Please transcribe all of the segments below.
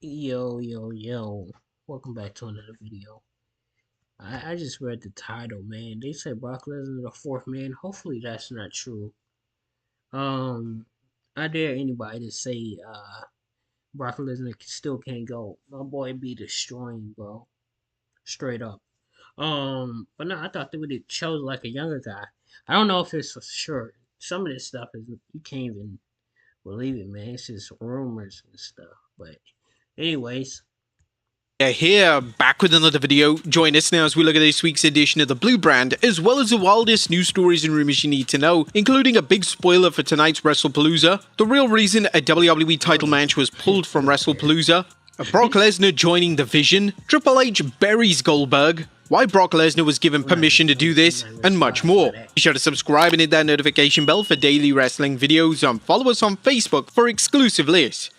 Yo. Welcome back to another video. I just read the title, man. They say Brock Lesnar the fourth man. Hopefully that's not true. Um, I dare anybody to say Brock Lesnar still can't go. My boy be destroying, bro. Straight up. But no, I thought they would have chose like a younger guy. I don't know if it's for sure. Some of this stuff is you can't even believe it, man. It's just rumors and stuff. But anyways, Here, back with another video. Join us now as we look at this week's edition of the Blue Brand, as well as the wildest news stories and rumors you need to know, including a big spoiler for tonight's WrestlePalooza, the real reason a WWE title match was pulled from WrestlePalooza, Brock Lesnar joining the Vision, Triple H buries Goldberg, why Brock Lesnar was given permission to do this, and much more. Be sure to subscribe and hit that notification bell for daily wrestling videos, and follow us on Facebook for exclusive lists.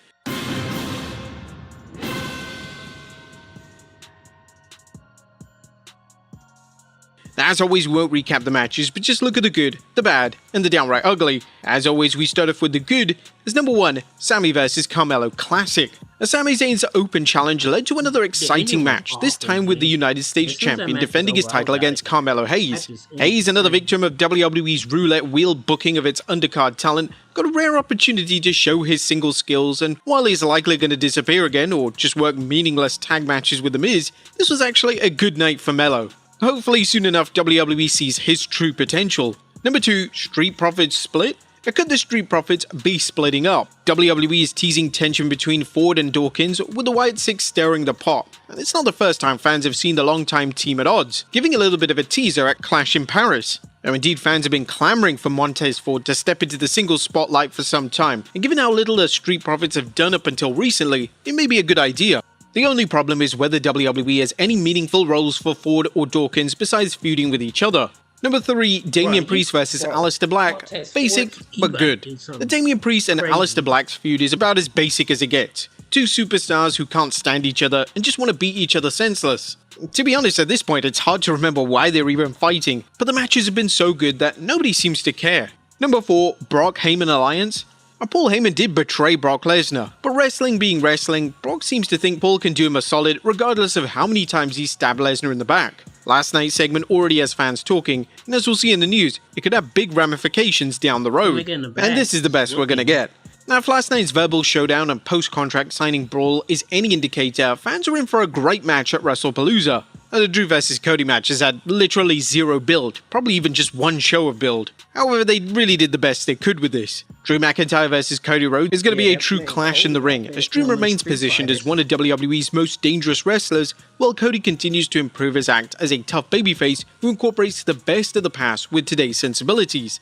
As always, we won't recap the matches, but just look at the good, the bad, and the downright ugly. As always, we start off with the good, as number 1, Sami vs Carmelo Classic. Sami Zayn's open challenge led to another exciting match, this time with the United States Champion defending his title against Carmelo Hayes. Hayes, another victim of WWE's roulette wheel booking of its undercard talent, got a rare opportunity to show his single skills, and while he's likely going to disappear again or just work meaningless tag matches with The Miz, this was actually a good night for Melo. Hopefully soon enough WWE sees his true potential. Number 2, Street Profits split? Could the Street Profits be splitting up? WWE is teasing tension between Ford and Dawkins, with the White Six stirring the pot. And it's not the first time fans have seen the longtime team at odds, giving a little bit of a teaser at Clash in Paris. Now indeed, fans have been clamoring for Montez Ford to step into the singles spotlight for some time, and given how little the Street Profits have done up until recently, it may be a good idea. The only problem is whether WWE has any meaningful roles for Ford or Dawkins besides feuding with each other. Number 3, Damian Priest vs Aleister Black. Basic, but good. The Damian Priest and Aleister Black's feud is about as basic as it gets. Two superstars who can't stand each other and just want to beat each other senseless. To be honest, at this point it's hard to remember why they're even fighting, but the matches have been so good that nobody seems to care. Number 4, Brock Heyman Alliance. Paul Heyman did betray Brock Lesnar, but wrestling being wrestling, Brock seems to think Paul can do him a solid regardless of how many times he stabbed Lesnar in the back. Last night's segment already has fans talking, and as we'll see in the news, it could have big ramifications down the road. And this is the best we're gonna get. Now, if last night's verbal showdown and post-contract signing brawl is any indicator, fans are in for a great match at WrestlePalooza. The Drew vs Cody match has had literally zero build, probably even just one show of build. However, they really did the best they could with this. Drew McIntyre vs Cody Rhodes is going to be a true clash in the ring, as Drew remains positioned as one of WWE's most dangerous wrestlers, while Cody continues to improve his act as a tough babyface who incorporates the best of the past with today's sensibilities.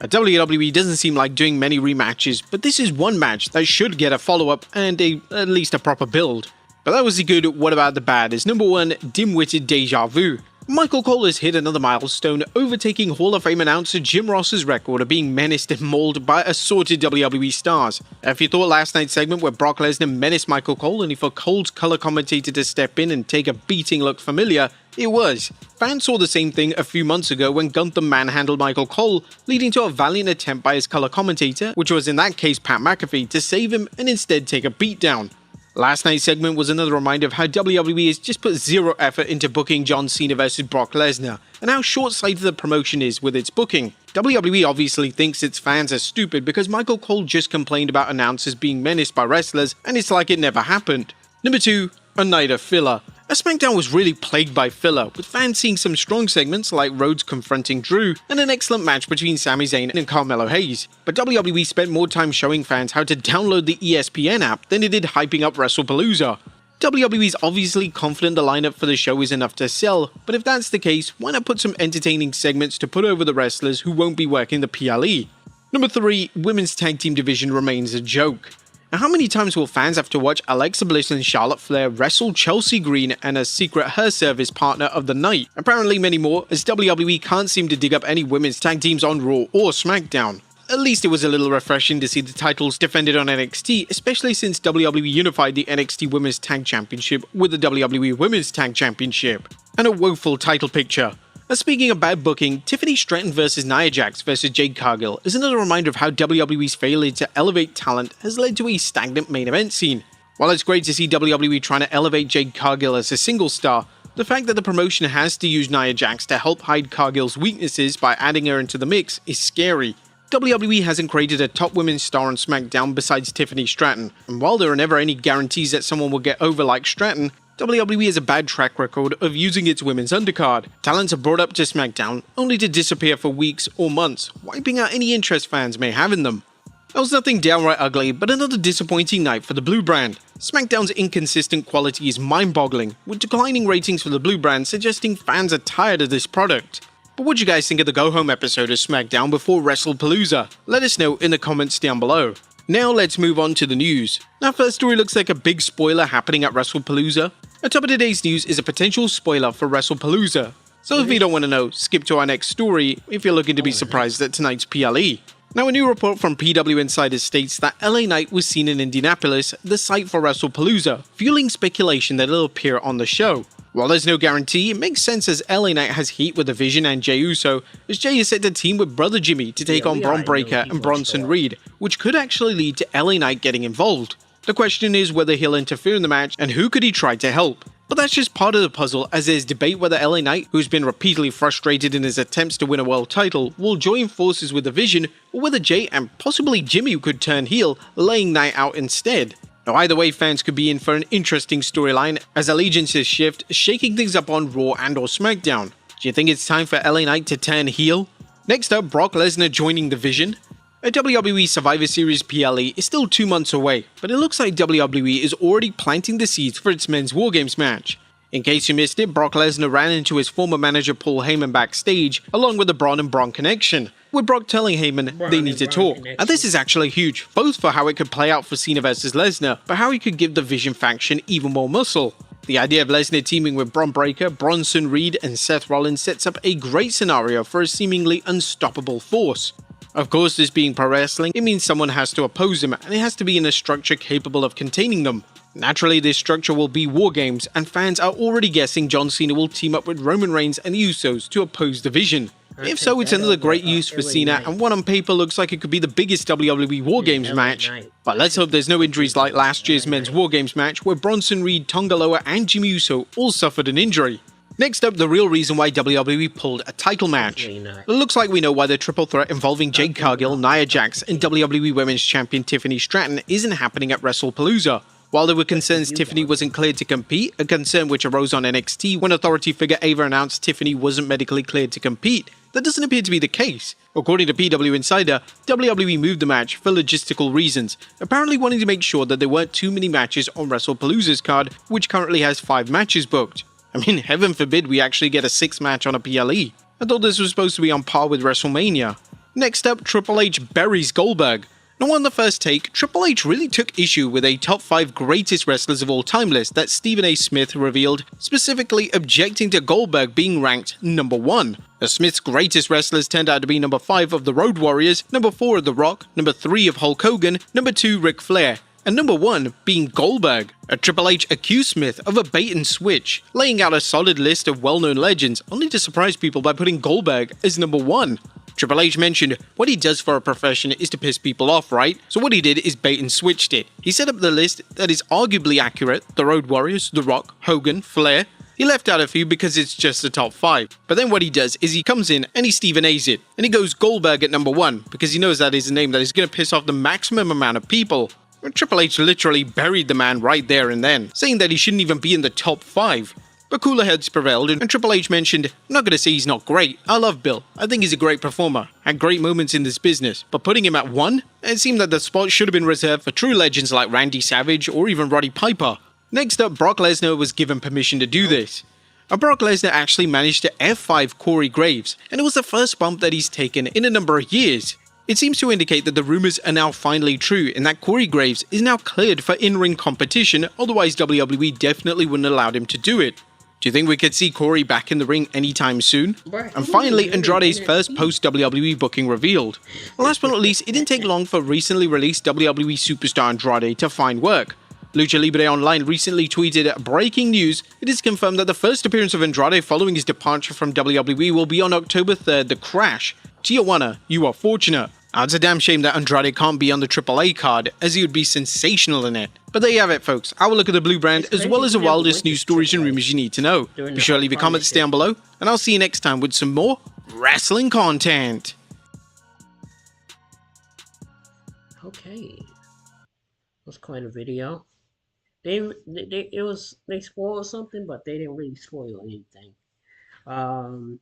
WWE doesn't seem like doing many rematches, but this is one match that should get a follow-up and at least a proper build. But that was the good, what about the bad? Is number 1, dim-witted deja vu. Michael Cole has hit another milestone, overtaking Hall of Fame announcer Jim Ross's record of being menaced and mauled by assorted WWE stars. If you thought last night's segment where Brock Lesnar menaced Michael Cole only for Cole's color commentator to step in and take a beating looked familiar, it was. Fans saw the same thing a few months ago when Gunther manhandled Michael Cole, leading to a valiant attempt by his color commentator, which was in that case Pat McAfee, to save him and instead take a beatdown. Last night's segment was another reminder of how WWE has just put zero effort into booking John Cena vs Brock Lesnar, and how short-sighted the promotion is with its booking. WWE obviously thinks its fans are stupid because Michael Cole just complained about announcers being menaced by wrestlers, and it's like it never happened. Number 2, a night of filler. SmackDown was really plagued by filler, with fans seeing some strong segments like Rhodes confronting Drew, and an excellent match between Sami Zayn and Carmelo Hayes. But WWE spent more time showing fans how to download the ESPN app than it did hyping up WrestlePalooza. WWE's obviously confident the lineup for the show is enough to sell, but if that's the case, why not put some entertaining segments to put over the wrestlers who won't be working the PLE? Number 3, Women's Tag Team Division remains a joke. Now, how many times will fans have to watch Alexa Bliss and Charlotte Flair wrestle Chelsea Green and a secret hair service partner of the night? Apparently many more, as WWE can't seem to dig up any women's tag teams on Raw or SmackDown. At least it was a little refreshing to see the titles defended on NXT, especially since WWE unified the NXT Women's Tag Championship with the WWE Women's Tag Championship. And a woeful title picture. Speaking of bad booking, Tiffany Stratton vs Nia Jax vs Jade Cargill is another reminder of how WWE's failure to elevate talent has led to a stagnant main event scene. While it's great to see WWE trying to elevate Jade Cargill as a single star, the fact that the promotion has to use Nia Jax to help hide Cargill's weaknesses by adding her into the mix is scary. WWE hasn't created a top women's star on SmackDown besides Tiffany Stratton, and while there are never any guarantees that someone will get over like Stratton, WWE has a bad track record of using its women's undercard. Talents are brought up to SmackDown only to disappear for weeks or months, wiping out any interest fans may have in them. That was nothing downright ugly, but another disappointing night for the Blue brand. SmackDown's inconsistent quality is mind-boggling, with declining ratings for the Blue brand suggesting fans are tired of this product. But what do you guys think of the go-home episode of SmackDown before WrestlePalooza? Let us know in the comments down below. Now let's move on to the news. Our first story looks like a big spoiler happening at WrestlePalooza. At top of today's news is a potential spoiler for WrestlePalooza. So if you don't want to know, skip to our next story if you're looking to be surprised at tonight's PLE. Now a new report from PW Insider states that LA Knight was seen in Indianapolis, the site for WrestlePalooza, fueling speculation that it'll appear on the show. While there's no guarantee, it makes sense as LA Knight has heat with The Vision and Jey Uso, as Jey is set to team with Brother Jimmy to take on Bron Breakker and Bronson Reed, which could actually lead to LA Knight getting involved. The question is whether he'll interfere in the match and who could he try to help. But that's just part of the puzzle, as there's debate whether LA Knight, who's been repeatedly frustrated in his attempts to win a world title, will join forces with The Vision, or whether Jey and possibly Jimmy could turn heel, laying Knight out instead. Now either way, fans could be in for an interesting storyline as allegiances shift, shaking things up on Raw and or SmackDown. Do you think it's time for LA Knight to turn heel? Next up, Brock Lesnar joining The Vision. A WWE Survivor Series PLE is still 2 months away, but it looks like WWE is already planting the seeds for its men's War Games match. In case you missed it, Brock Lesnar ran into his former manager Paul Heyman backstage, along with the Braun and Braun connection, with Brock telling Heyman they need to talk. And this is actually huge, both for how it could play out for Cena vs Lesnar, but how he could give the Vision faction even more muscle. The idea of Lesnar teaming with Bron Breakker, Bronson Reed and Seth Rollins sets up a great scenario for a seemingly unstoppable force. Of course, this being pro wrestling, it means someone has to oppose him, and it has to be in a structure capable of containing them. Naturally, this structure will be War Games, and fans are already guessing John Cena will team up with Roman Reigns and the Usos to oppose the Vision. If so, it's another great use for Cena, and one on paper looks like it could be the biggest WWE War Games match. But let's hope there's no injuries like last year's men's War Games match, where Bronson Reed, Tonga Loa and Jimmy Uso all suffered an injury. Next up, the real reason why WWE pulled a title match. It looks like we know why the triple threat involving Jade Cargill, Nia Jax, and WWE Women's Champion Tiffany Stratton isn't happening at WrestlePalooza. While there were concerns Tiffany wasn't cleared to compete, a concern which arose on NXT when authority figure Ava announced Tiffany wasn't medically cleared to compete, that doesn't appear to be the case. According to PW Insider, WWE moved the match for logistical reasons, apparently wanting to make sure that there weren't too many matches on WrestlePalooza's card, which currently has 5 matches booked. I mean, heaven forbid we actually get a 6th match on a PLE. I thought this was supposed to be on par with WrestleMania. Next up, Triple H buries Goldberg. Now on the first take, Triple H really took issue with a top 5 greatest wrestlers of all time list that Stephen A. Smith revealed, specifically objecting to Goldberg being ranked number 1. Now Smith's greatest wrestlers turned out to be number 5 of the Road Warriors, number 4 of The Rock, number 3 of Hulk Hogan, number 2 Ric Flair, and number 1 being Goldberg. Triple H accused Smith of a bait and switch, laying out a solid list of well-known legends, only to surprise people by putting Goldberg as number 1. Triple H mentioned, what he does for a profession is to piss people off, right? So what he did is bait and switched it. He set up the list that is arguably accurate, the Road Warriors, The Rock, Hogan, Flair. He left out a few because it's just the top 5. But then what he does is he comes in and he Stephen A's it. And he goes Goldberg at number 1, because he knows that is a name that is going to piss off the maximum amount of people. Triple H literally buried the man right there and then, saying that he shouldn't even be in the top 5. But cooler heads prevailed, and Triple H mentioned, I'm not going to say he's not great, I love Bill, I think he's a great performer, had great moments in this business, but putting him at 1? It seemed that the spot should have been reserved for true legends like Randy Savage or even Roddy Piper. Next up, Brock Lesnar was given permission to do this. Brock Lesnar actually managed to F5 Corey Graves, and it was the first bump that he's taken in a number of years. It seems to indicate that the rumors are now finally true and that Corey Graves is now cleared for in-ring competition, otherwise WWE definitely wouldn't allow him to do it. Do you think we could see Corey back in the ring anytime soon? And finally, Andrade's first post-WWE booking revealed. Last but not least, it didn't take long for recently released WWE superstar Andrade to find work. Lucha Libre Online recently tweeted, breaking news, it is confirmed that the first appearance of Andrade following his departure from WWE will be on October 3rd, The Crash. Tijuana, you are fortunate. It's a damn shame that Andrade can't be on the AAA card, as he would be sensational in it. But there you have it, folks. Our look at the blue brand, It's as crazy well as he the never wildest went to news stories and AAA rumors you need to know. during Be the sure to whole leave your comments partnership. down below, and I'll see you next time with some more wrestling content. Okay, was quite a video. They spoiled something, but they didn't really spoil anything. Um,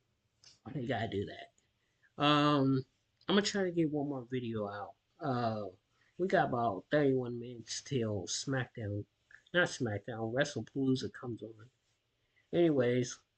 why they gotta do that? I'm gonna try to get one more video out. We got about 31 minutes till SmackDown, not SmackDown, WrestlePalooza comes on. Anyways,